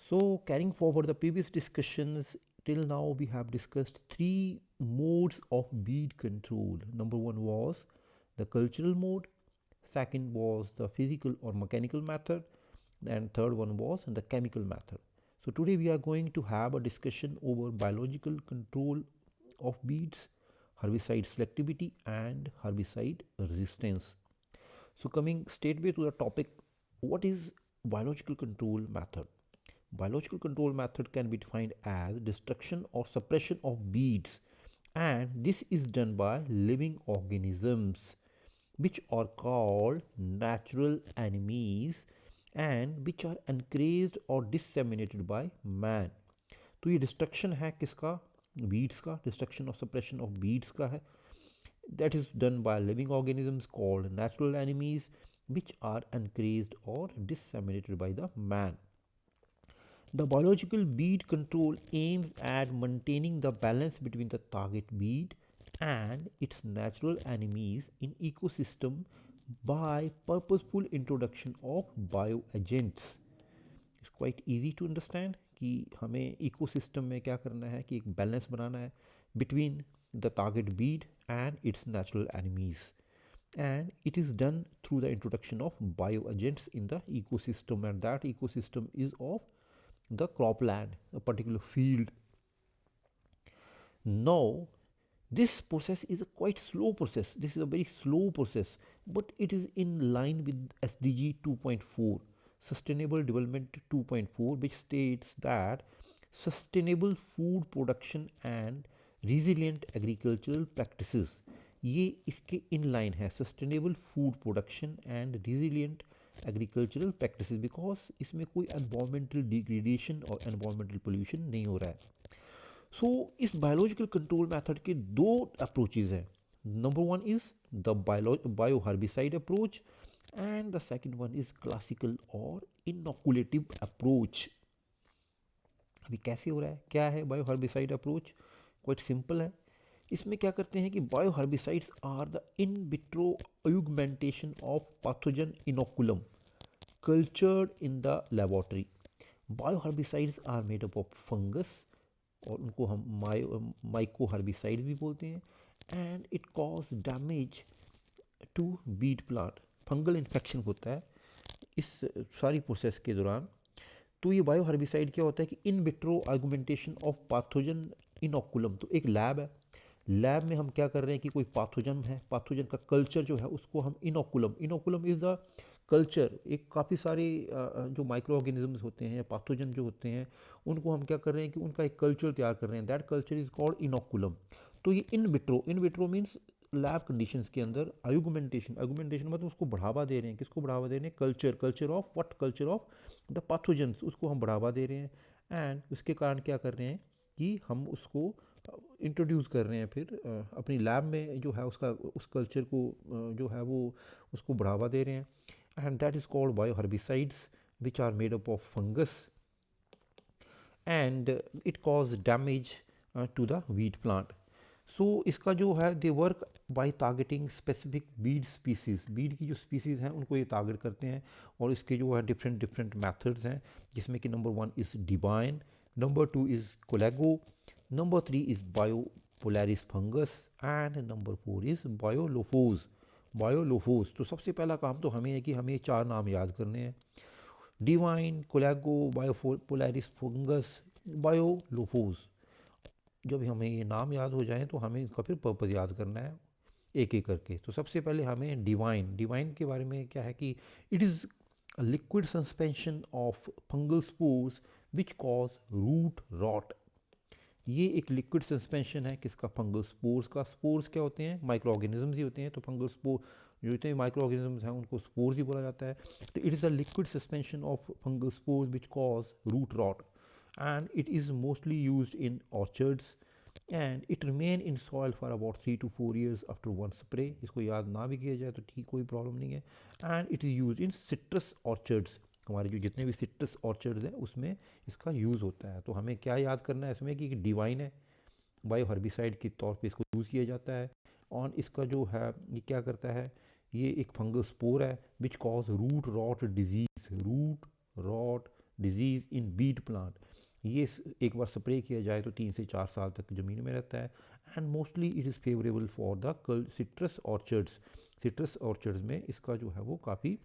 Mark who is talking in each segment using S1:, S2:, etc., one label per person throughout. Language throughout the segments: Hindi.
S1: So, carrying forward the previous discussions, till now we have discussed three modes of weed control. Number one was the cultural mode, second was the physical or mechanical method, and third one was the chemical method. So, today we are going to have a discussion over biological control of weeds, herbicide selectivity, and herbicide resistance. So, coming straightway to the topic, what is biological control method? Biological control method can be defined as destruction or suppression of weeds, and this is done by living organisms which are called natural enemies and which are encouraged or disseminated by man. तो ये डिस्ट्रक्शन है किसका? वीड्स का, डिस्ट्रक्शन और सप्रेशन ऑफ वीड्स का है. That is done by living organisms called natural enemies which are encouraged or disseminated by the man. The biological weed control aims at maintaining the balance between the target weed and its natural enemies in ecosystem by purposeful introduction of bioagents. It's quite easy to understand कि हमें इकोसिस्टम में क्या करना है कि एक बैलेंस बनाना है between the target weed and its natural enemies, and it is done through the introduction of bioagents in the ecosystem, and that ecosystem is of the cropland, a particular field. Now, this process is a quite slow process. This is a very slow process, but it is in line with SDG 2.4, Sustainable Development 2.4, which states that sustainable food production and resilient agricultural practices. ये इसके इन लाइन है, sustainable food production and resilient agricultural practices, because इसमें कोई एनवायरमेंटल डिग्रेडेशन और एनवायरमेंटल पोल्यूशन नहीं हो रहा है. सो इस बायोलॉजिकल कंट्रोल मेथड के दो अप्रोचेज हैं. Number one is the bio herbicide approach and the second one is classical और इनोकुलेटिव अप्रोच. अभी कैसे हो रहा है, क्या है bio herbicide approach? Quite simple है. इसमें क्या करते हैं कि bio herbicides are the in vitro augmentation of pathogen inoculum cultured in the laboratory. Bio herbicides are made up of fungus और उनको हम माइको हर्बिसाइड भी बोलते हैं, and it cause damage to wheat plant. Fungal infection होता है इस सारी प्रोसेस के दौरान. तो ये बायो हर्बिसाइड क्या होता है कि in vitro argumentation of pathogen inoculum. तो एक लैब है, लैब में हम क्या कर रहे हैं कि कोई पैथोजन है, पैथोजन का कल्चर जो है उसको हम इनोकुलम इज़ द कल्चर. एक काफ़ी सारे जो माइक्रो ऑर्गेनिजम्स होते हैं या पैथोजन जो होते हैं उनको हम क्या कर रहे हैं कि उनका एक कल्चर तैयार कर रहे हैं. That culture is called inoculum. तो ये in vitro means lab conditions के अंदर आर्गुमेंटेशन मतलब उसको बढ़ावा दे रहे हैं. किसको बढ़ावा दे रहे हैं? Culture of what? Culture of the pathogens, उसको हम बढ़ावा दे रहे हैं. एंड उसके कारण क्या कर रहे हैं कि हम उसको इंट्रोड्यूस कर रहे हैं फिर अपनी लैब में जो है उसका उस कल्चर को जो है वो उसको बढ़ावा दे रहे हैं. And that is called bio herbicides which are made up of fungus and it cause damage to the wheat plant. So इसका जो है they work by targeting specific weed species. Weed की जो स्पीसीज़ हैं उनको ये टारगेट करते हैं और इसके जो है डिफरेंट मेथड्स हैं, जिसमें कि number one is DeVine, number two is Collego, number three is Bipolaris fungus and number four is Bialaphos. तो सबसे पहला काम तो हमें है कि हमें चार नाम याद करने हैं: डिवाइन, कोलेगो, बायोपोलैरिस फंगस, बायोलोफोज. जब हमें ये नाम याद हो जाएं तो हमें इसका फिर पर्पज़ याद करना है एक एक करके. तो सबसे पहले हमें डिवाइन के बारे में क्या है कि it is a liquid suspension of fungal spores which cause root rot. ये एक लिक्विड सस्पेंशन है किसका? फंगल स्पोर्स का. स्पोर्स क्या होते हैं? माइक्रो ऑर्गेनिजम्स ही होते हैं. तो फंगल स्पोर जो होते हैं माइक्रो ऑर्गेनिजम्स हैं उनको स्पोर्स ही बोला जाता है. तो it is a liquid suspension of fungal spores which cause root rot and it is mostly used in orchards and it remain in soil for about 3 to 4 years after one spray. इसको याद ना भी किया जाए तो ठीक, कोई प्रॉब्लम नहीं है. and it is used in citrus orchards. हमारे जो जितने भी सिट्रस ऑर्चर्ड्स हैं उसमें इसका यूज़ होता है. तो हमें क्या याद करना है इसमें कि डिवाइन है, बायो हर्बिसाइड के तौर पे इसको यूज़ किया जाता है. और इसका जो है ये क्या करता है, ये एक फंगल स्पोर है which cause root rot disease in beet plant. ये एक बार स्प्रे किया जाए तो 3 से 4 साल तक ज़मीन में रहता है। And mostly it is favourable for the citrus orchards. Citrus orchards में इसका जो है वो काफ़ी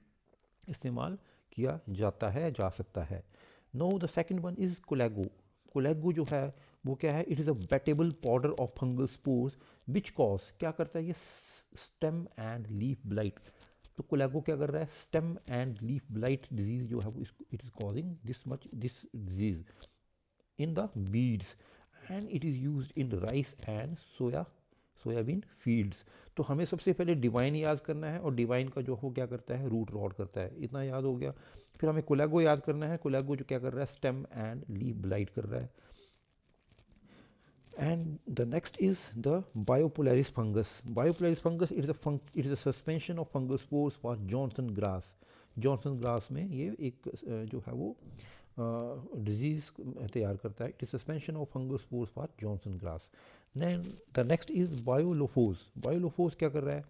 S1: इस्तेमाल किया जाता है, जा सकता है। Now the second one is Collego. Collego जो है वो क्या है, it is a wettable powder of fungal spores which cause, क्या करता है ये, स्टेम एंड लीफ ब्लाइट। तो कोलेगो क्या कर रहा है, stem and leaf blight disease जो है वो it is causing this disease in the beads and it is used in rice and soybean fields. तो हमें सबसे पहले डिवाइन याद करना है, और डिवाइन का जो हो क्या करता है, रूट रॉट करता है, इतना याद हो गया। फिर हमें कोलेगो याद करना है, कोलेगो जो क्या कर रहा है, स्टेम एंड लीफ ब्लाइट कर रहा है। And the next is the Biopolaris fungus. Biopolaris fungus, it is a suspension of fungal spores for Johnson grass. Johnson grass में ये एक जो है वो डिजीज़ तैयार करता है। It is suspension of fungal spores for Johnson grass. Then the next is Bialaphos. Bialaphos क्या कर रहा है,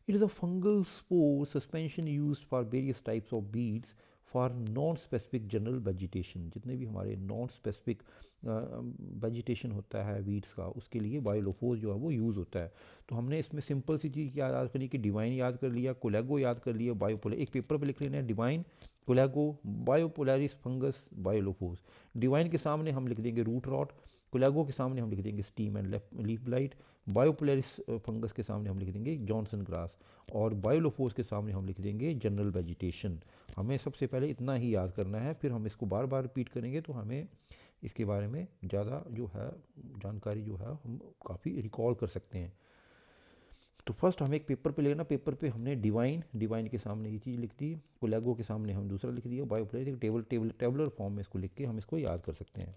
S1: it is a fungal spore suspension used for various types of weeds for non specific general vegetation. जितने भी हमारे नॉन स्पेसिफिक वेजिटेशन होता है वीड्स का, उसके लिए बायोलोफोस जो है वो यूज़ होता है। तो हमने इसमें सिंपल सी चीज़ क्या याद करनी कि डिवाइन याद कर लिया, कोलेगो याद कर लिया, बायोपोलर एक पेपर पे लिख लेना है, डिवाइन, कोलेगो, बायोपोलारिस फंगस, बायोलोफोस। डिवाइन के सामने हम लिख देंगे रूट रॉट, कोलेगो के सामने हम लिख देंगे stem and leaf blight, Bipolaris fungus के सामने हम लिख देंगे जॉनसन ग्रास, और बायोलोफोस के सामने हम लिख देंगे जनरल वेजिटेशन। हमें सबसे पहले इतना ही याद करना है, फिर हम इसको बार बार रिपीट करेंगे तो हमें इसके बारे में ज़्यादा जो है जानकारी जो है हम काफ़ी रिकॉल कर सकते हैं। तो फर्स्ट हमें एक पेपर पे लेना, पेपर पे हमने डिवाइन के सामने ये चीज़ लिख दी, कोलेगो के सामने हम दूसरा लिख दिया, बायोपोलर टेबलर फॉर्म में इसको लिख के हम इसको याद कर सकते हैं।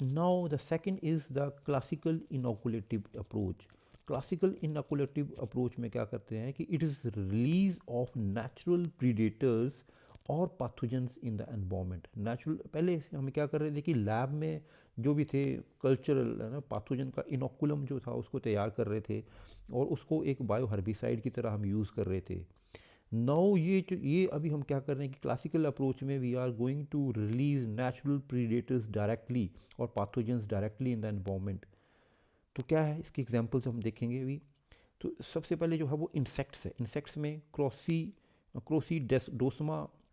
S1: Now the second is the classical inoculative approach. Classical inoculative approach में क्या करते हैं कि it is release of natural predators और pathogens in the environment. Natural, पहले हम क्या कर रहे थे कि लैब में जो भी थे कल्चरल है ना, पैथोजन का इनोकुलम जो था उसको तैयार कर रहे थे, और उसको एक बायो हर्बिसाइड की तरह हम यूज़ कर रहे थे। नाउ ये अभी हम क्या कर रहे हैं कि क्लासिकल अप्रोच में we are going to release natural predators directly और pathogens directly in the environment. तो क्या है इसकी एग्जांपल्स हम देखेंगे अभी। तो सबसे पहले जो है वो इंसेक्ट्स है। इंसेक्ट्स में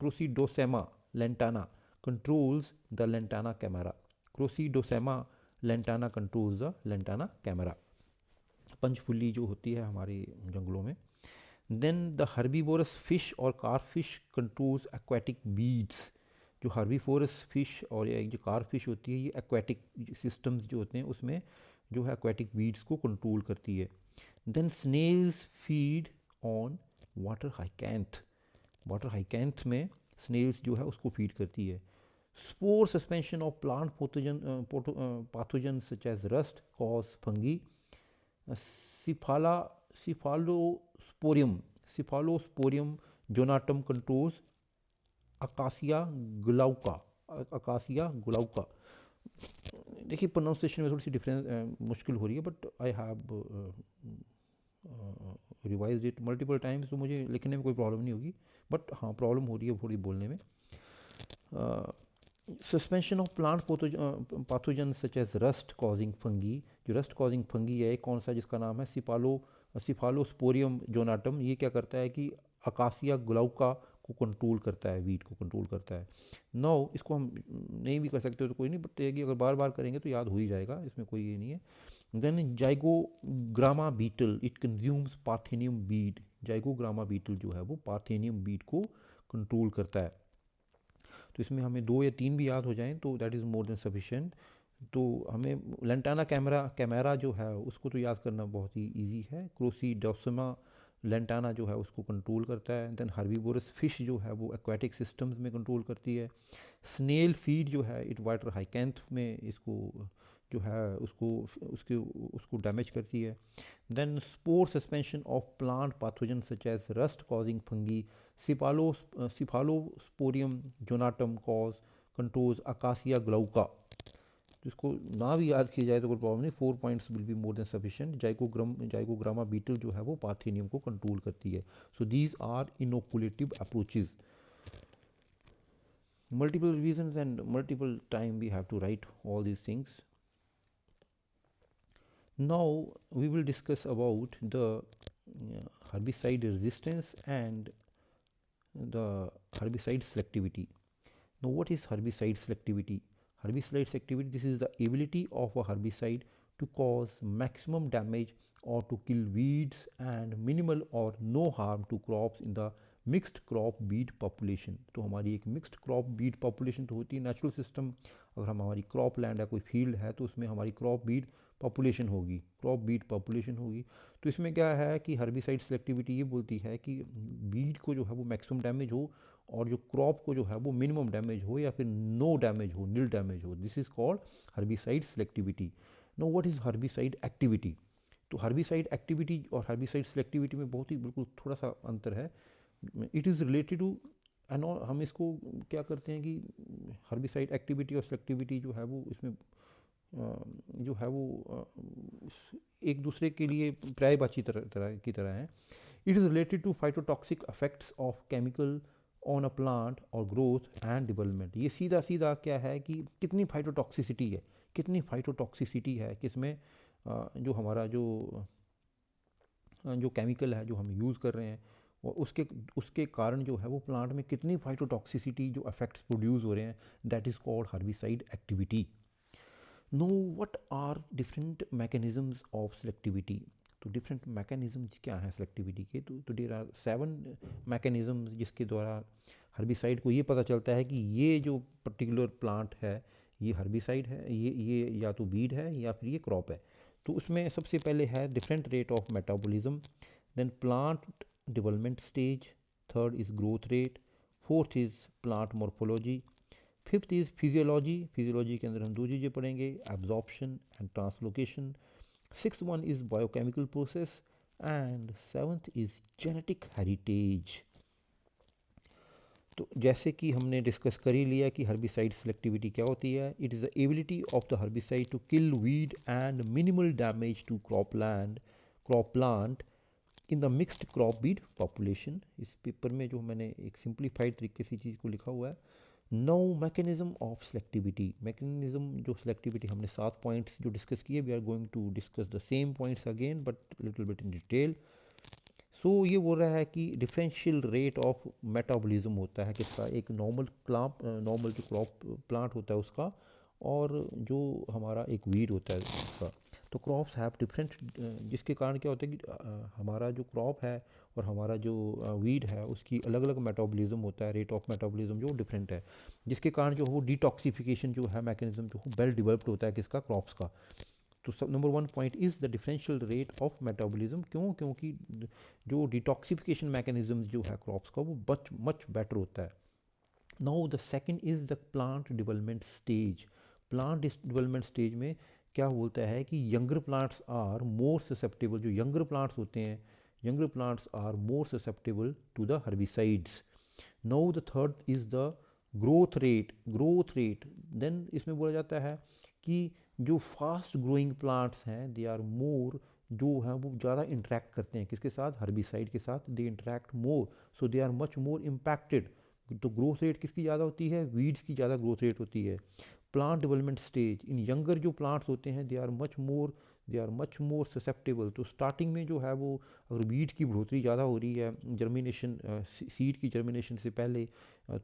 S1: Crocidosema lantana controls the lantana camara. Crocidosema lantana controls the lantana camara. पंचफुली जो होती है हमारे जंगलों में। देन द हर्बीवोरस फिश और कारफिश कंट्रोल्स एक्वाटिक बीड्स। जो हर्बीवोरस फिश और या जो कारफिश होती है ये एक्वाटिक सिस्टम्स जो होते हैं उसमें जो है एक्वाटिक बीड्स को कंट्रोल करती है। Then snails feed on water hyacinth. Water hyacinth में स्नेल्स जो है उसको फीड करती है। Spore suspension of plant pathogen such as rust cause fungi. Cephala Cephalosporium Cephalosporium zonatum controls acacia glauca. Acacia glauca. देखिए प्रोनाउंसिएशन में थोड़ी सी डिफरेंस मुश्किल हो रही है, but I have revise it multiple times, तो मुझे लिखने में कोई प्रॉब्लम नहीं होगी, बट हाँ प्रॉब्लम हो रही है थोड़ी बोलने में। Suspension of plant pathogen such as rust causing fungi. जो रस्ट कॉजिंग फंगी है कौन सा, जिसका नाम है सिफालोस्पोरियम जोनाटम। ये क्या करता है कि अकासिया ग्लाउका को कंट्रोल करता है, वीट को कंट्रोल करता है। नो इसको हम नहीं भी कर सकते तो कोई नहीं, बट ये अगर बार बार करेंगे तो याद हो ही जाएगा, इसमें कोई ये नहीं है। Then Zygogramma beetle, it consumes parthenium weed. Zygogramma beetle जो है वो पार्थेनियम बीड को कंट्रोल करता है। तो इसमें हमें 2 या 3 भी याद हो जाएं तो that is more than sufficient. तो हमें लेंटाना कैमरा जो है उसको तो याद करना बहुत ही ईजी है। क्रोसीडोसमा लेंटाना जो है उसको कंट्रोल करता है। देन हर्बीवोरस फिश जो है वो एक्वाटिक सिस्टम्स में कंट्रोल करती है। स्नेल फीड जो है इट वाटर हाइकैंथ में इसको जो है उसको डैमेज करती है। Then spore suspension of plant pathogen such as rust causing fungi. Cephalosporium zonatum cause controls acacia glauca. तो इसको ना भी याद किया जाए तो कोई प्रॉब्लम नहीं, 4 points will be more than sufficient. Zygogramma beetle जो है वो पार्थेनियम को कंट्रोल करती है। So these are inoculative approaches. multiple revisions and multiple time we have to write all these things. Now we will discuss about the herbicide resistance and the herbicide selectivity. Now what is herbicide selectivity? Herbicide selectivity, this is the ability of a herbicide to cause maximum damage or to kill weeds and minimal or no harm to crops in the mixed crop beet population. तो हमारी एक मिक्स्ड क्रॉप बीट पॉपुलेशन तो होती है नेचुरल सिस्टम. अगर हमारी क्रॉप लैंड है, कोई फील्ड है, तो उसमें हमारी क्रॉप बीट पॉपुलेशन होगी, क्रॉप बीट पॉपुलेशन होगी. तो इसमें क्या है कि हर्बिसाइड सेलेक्टिविटी ये बोलती है कि बीट को जो है वो मैक्सिमम डैमेज हो और जो क्रॉप को जो है वो मिनिमम डैमेज हो या फिर नो डैमेज हो, नील डैमेज हो. This is called herbicide selectivity. Know what is herbicide activity? तो हर्बिसाइड एक्टिविटी और हर्बिसाइड सेलेक्टिविटी में बहुत ही बिल्कुल थोड़ा सा अंतर है. इट इज़ रिलेटेड टू हम इसको क्या करते हैं कि हर्बिसाइड एक्टिविटी और सेलेक्टिविटी जो है वो इसमें जो है वो एक दूसरे के लिए पर्यायवाची तरह की तरह है. It is related to phytotoxic effects of chemical on a plant और ग्रोथ एंड डेवलपमेंट. ये सीधा सीधा क्या है कि कितनी फाइटोटॉक्सिसिटी है, कितनी फाइटोटॉक्सिसिटी है किसमें जो हमारा जो केमिकल है जो हम यूज़ कर रहे हैं और उसके कारण जो है वो प्लांट में कितनी फाइटोटॉक्सिसिटी जो इफेक्ट्स प्रोड्यूस हो रहे हैं, that is called herbicide activity. No what are different mechanisms of selectivity. तो डिफरेंट मैकेनिज्म्स क्या हैं सेलेक्टिविटी के? तो देयर आर 7 मैकेनिज्म्स जिसके द्वारा हर्बिसाइड को ये पता चलता है कि ये जो पर्टिकुलर प्लांट है ये हर्बिसाइड है, ये या तो बीड है या फिर ये क्रॉप है. तो उसमें सबसे पहले है different rate of metabolism, then plant development stage, third is growth rate, fourth is plant morphology, fifth is physiology. Physiology के अंदर हम 2 चीज़ें पढ़ेंगे, absorption and translocation. Six one is biochemical process and seventh is genetic heritage. तो जैसे कि हमने डिस्कस कर ही लिया कि हर्बिसाइड सेलेक्टिविटी क्या होती है. It is the ability of the herbicide to kill weed and minimal damage to crop plant in the mixed crop weed population. इस पेपर में जो मैंने एक सिंप्लीफाइड तरीके से चीज़ को लिखा हुआ है. No mechanism of selectivity. Mechanism जो सेलेक्टिविटी हमने 7 पॉइंट्स जो डिस्कस किए, we are going to discuss the same points again but little bit in detail. So ये बोल रहा है कि डिफरेंशियल रेट ऑफ मेटाबॉलिज्म होता है किसका, एक नॉर्मल जो क्रॉप प्लांट होता है उसका और जो हमारा एक वीड होता है उसका. तो क्रॉप्स हैव डिफरेंट, जिसके कारण क्या होता है कि हमारा जो क्रॉप है और हमारा जो वीड है उसकी अलग अलग मेटाबॉलिज्म होता है, रेट ऑफ मेटाबॉलिज्म जो डिफरेंट है, जिसके कारण जो वो डिटॉक्सिफिकेशन जो है मैकेनिज्म जो वेल डेवलप्ड होता है किसका, क्रॉप्स का. तो सब number 1 point is the differential rate of metabolism. क्योंकि जो डिटॉक्सिफिकेशन मैकेनिज्म जो है क्रॉप्स का वो मच बेटर होता है. Now the second is the plant development stage. Plant development stage में क्या बोलता है कि younger plants are more susceptible. जो यंगर प्लांट्स होते हैं, younger plants are more susceptible to the herbicides. Now the third is the growth rate. Then इसमें बोला जाता है कि जो फास्ट ग्रोइंग प्लांट्स हैं दे आर मोर, जो हैं वो ज़्यादा इंटरेक्ट करते हैं किसके साथ, हर्बिसाइड के साथ. They interact more, so they are much more impacted. तो ग्रोथ रेट किसकी ज़्यादा होती है, वीड्स की ज़्यादा ग्रोथ रेट होती है. Plant development stage, in younger जो प्लांट्स होते हैं they are much more susceptible. तो स्टार्टिंग में जो है वो अगर वीड्स की बढ़ोतरी ज़्यादा हो रही है जर्मिनेशन, सीड की जर्मिनेशन से पहले,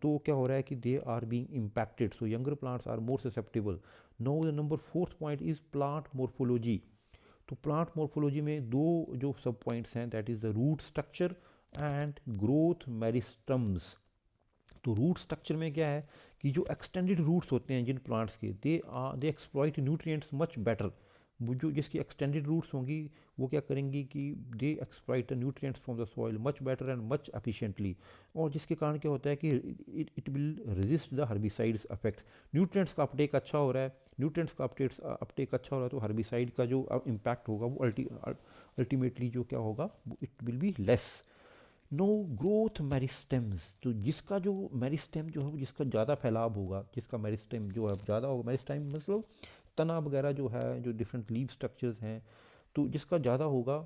S1: तो क्या हो रहा है कि they are being impacted. So younger plants are more susceptible. Now the number 4th point is plant morphology. तो प्लांट मॉर्फोलॉजी में 2 जो सब पॉइंट्स हैं, that is the root structure and growth meristems. तो रूट स्ट्रक्चर में क्या है कि जो एक्सटेंडेड रूट्स होते हैं जिन प्लांट्स के, दे एक्सप्लॉइट न्यूट्रिएंट्स मच बेटर. वो जो जिसकी एक्सटेंडेड रूट्स होंगी वो क्या करेंगी कि दे exploit the nutrients from the soil much better and much efficiently. और जिसके कारण क्या होता है कि it will resist the herbicides affect. Nutrients का अपटेक अच्छा हो रहा है, अपटेक अच्छा हो रहा है, तो हर्बिसाइड का जो इम्पैक्ट होगा वो अल्टीमेटली जो क्या होगा, it will be less. No growth meristems. तो जिसका जो मेरिस्टेम जो है वो जिसका ज़्यादा फैलाव होगा, जिसका मेरिस्टेम जो है ज़्यादा होगा, मेरिस्टेम मतलब तना वगैरह जो है, जो डिफरेंट लीव स्ट्रक्चर्स हैं, तो जिसका ज़्यादा होगा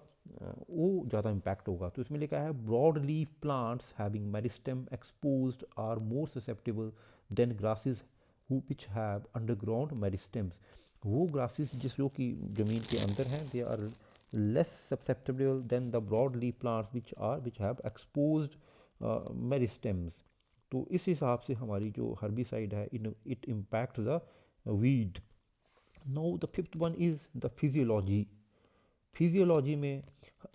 S1: वो ज़्यादा इम्पैक्ट होगा. तो इसमें लिखा है broad leaf plants having meristem exposed are more susceptible than grasses which have underground meristems, वो ग्रासेस जो कि ज़मीन के अंदर हैं, they are less susceptible than the broad leaf plants which have exposed meristems. तो इस हिसाब से हमारी जो हर्बिसाइड है, it impact the weed. Now the fifth one is the physiology. Physiology में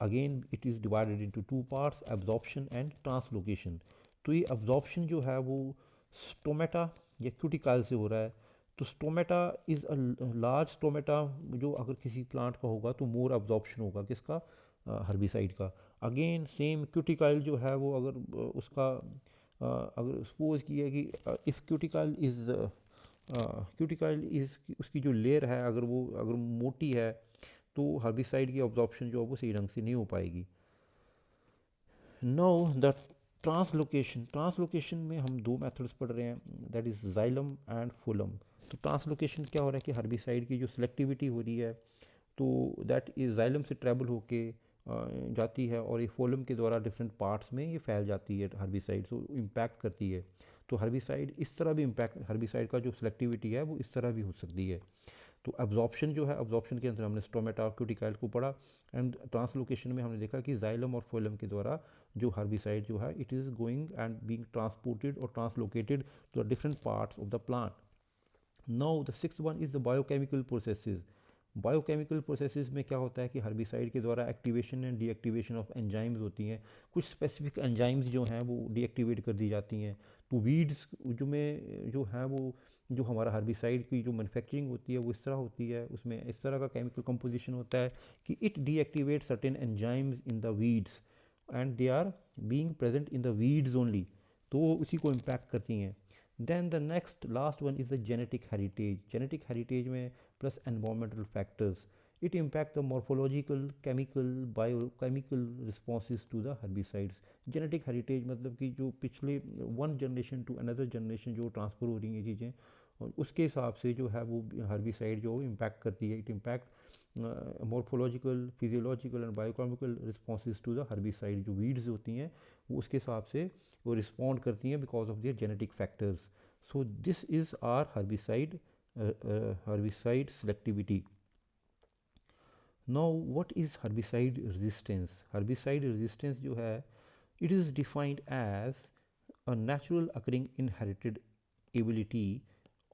S1: again it is divided into two parts, absorption and translocation. तो ये एब्जॉर्प्शन जो है वो स्टोमेटा या क्यूटिकाइल से हो रहा है। तो stomata is a large stomata, जो अगर किसी प्लांट का होगा तो मोर एब्जॉर्प्शन होगा किसका, हर्बिसाइड का। अगेन सेम क्यूटिकाइल जो है वो अगर उसका अगर सपोज किया कि इफ़ क्यूटिकाइल इज़ उसकी जो लेयर है अगर मोटी है तो हर्बिसाइड की अब्जॉर्प्शन जो है वो सही ढंग से नहीं हो पाएगी। नो द ट्रांसलोकेशन में हम दो मेथड्स पढ़ रहे हैं, दैट इज़ जाइलम एंड फोलम। तो ट्रांसलोकेशन क्या हो रहा है कि हर्बिसाइड की जो सिलेक्टिविटी हो रही है तो दैट इज जाइलम से ट्रैवल होके जाती है और ये फोलम के द्वारा डिफरेंट पार्ट्स में ये फैल जाती है हर्बिसाइड, तो इम्पैक्ट करती है। तो हर्बिसाइड इस तरह भी इम्पैक्ट, हर्बिसाइड का जो सिलेक्टिविटी है वो इस तरह भी हो सकती है। तो एब्जॉर्प्शन जो है, एब्जॉर्प्शन के अंदर हमने स्टोमेटा और क्यूटिकाइल को पढ़ा, एंड ट्रांसलोकेशन में हमने देखा कि जाइलम और फोलम के द्वारा जो हर्बिसाइड जो है it is going and being transported और translocated to the different parts of the plant. Now the sixth one is the biochemical processes. Biochemical processes में क्या होता है कि हर्बिसाइड के द्वारा activation and deactivation of enzymes होती हैं। कुछ स्पेसिफिक एंजाइम्स जो हैं वो डीएक्टिवेट कर दी जाती हैं। तो वीड्स जो हैं वो जो हमारा हर्बिसाइड की जो मैन्युफैक्चरिंग होती है वो इस तरह होती है, उसमें इस तरह का केमिकल कंपोजिशन होता है कि it deactivate certain enzymes in the weeds and they are being present in the weeds only, तो वो उसी को इम्पैक्ट करती हैं। Then the next last one is the genetic heritage. Genetic heritage में plus environmental factors, it impact the morphological, chemical, biochemical responses to the herbicides. Genetic heritage मतलब कि जो पिछले one generation to another generation जो ट्रांसफ़र हो रही हैं चीज़ें, और उसके हिसाब से जो है वो हर्बिसाइड जो इम्पैक्ट करती है। It impact morphological, physiological and biochemical responses to the herbicide. जो वीड्स होती हैं वो उसके हिसाब से वो रिस्पॉन्ड करती हैं because of their genetic factors. So this is our herbicide selectivity. Now what is herbicide resistance? Herbicide resistance जो है it is defined as a natural occurring inherited ability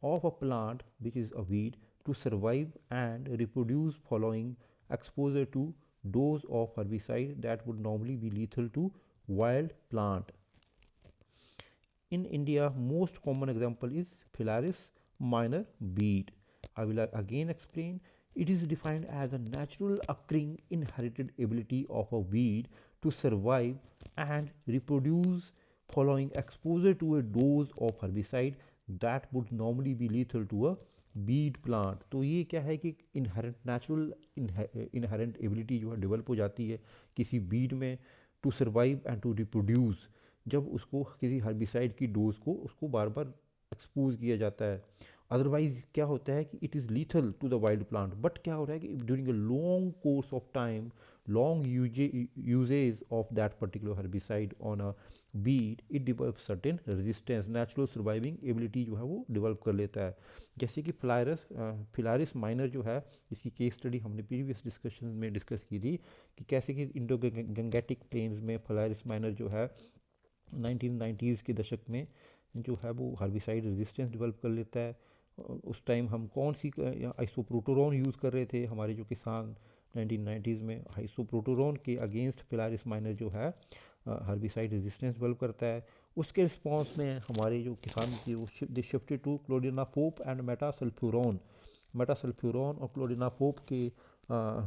S1: of a plant which is a weed to survive and reproduce following exposure to dose of herbicide that would normally be lethal to wild plant. In India, most common example is Phalaris minor beet. I will again explain. It is defined as a natural occurring inherited ability of a weed to survive and reproduce following exposure to a dose of herbicide that would normally be lethal to a Beed plant. तो ये क्या है कि इनहेरेंट नेचुरल इनहेरेंट एबिलिटी जो है डेवलप हो जाती है किसी बीड में to survive and to reproduce, जब उसको किसी हर्बिसाइड की डोज को उसको बार बार एक्सपोज किया जाता है। अदरवाइज क्या होता है कि it is lethal to the wild plant, but क्या हो रहा है कि during a long course of time, long usage of that particular herbicide on a weed, it develop certain resistance, natural surviving ability जो है वो डेवलप कर लेता है। जैसे कि फिलारिस माइनर जो है, इसकी केस स्टडी हमने प्रीवियस डिस्कशन में डिस्कस की थी कि कैसे कि इंडो गंगेटिक प्लेन्स में फिलारिस माइनर जो है 1990s के दशक में जो है वो हर्बिसाइड रेजिस्टेंस डेवलप कर लेता है। उस टाइम हम कौन सी आइसोप्रोटोरॉन यूज़ कर रहे थे, हमारे जो किसान 1990s में आइसोप्रोटोरॉन के अगेंस्ट फिलारिस माइनर जो है हर्बिसाइड रेजिस्टेंस डेवलप करता है। उसके रिस्पॉन्स में हमारे जो किसान थे वो शिफ्टेड टू क्लोडिनाफोप एंड मेटासल्फ्यूरॉन और क्लोडिनाफोप के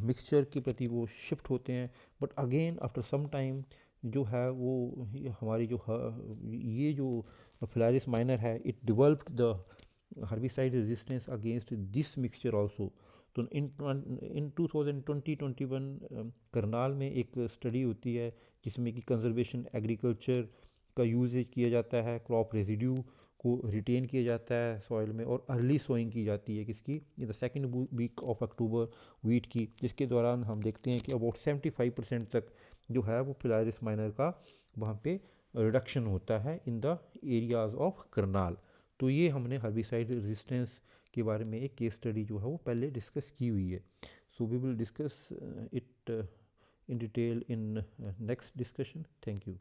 S1: मिक्सचर के प्रति वो शिफ्ट होते हैं। But again after some time जो है वो हमारी ये जो फिलारिस माइनर है, it developed the herbicide resistance against this mixture also. तो इन 2020-21 करनाल में एक स्टडी होती है जिसमें कि कंजर्वेशन एग्रीकल्चर का यूजेज किया जाता है, क्रॉप रेजिड्यू को रिटेन किया जाता है सॉइल में, और अर्ली सोइंग की जाती है किसकी, in the second week of October wheat की, जिसके दौरान हम देखते हैं कि अबाउट 75% तक जो है वो फिलारिस माइनर का वहाँ पे रिडक्शन होता है in the areas of Karnal. तो ये हमने हर्बिसाइड रेजिस्टेंस के बारे में एक केस स्टडी जो है वो पहले डिस्कस की हुई है. So we will discuss it in detail in next discussion. Thank you.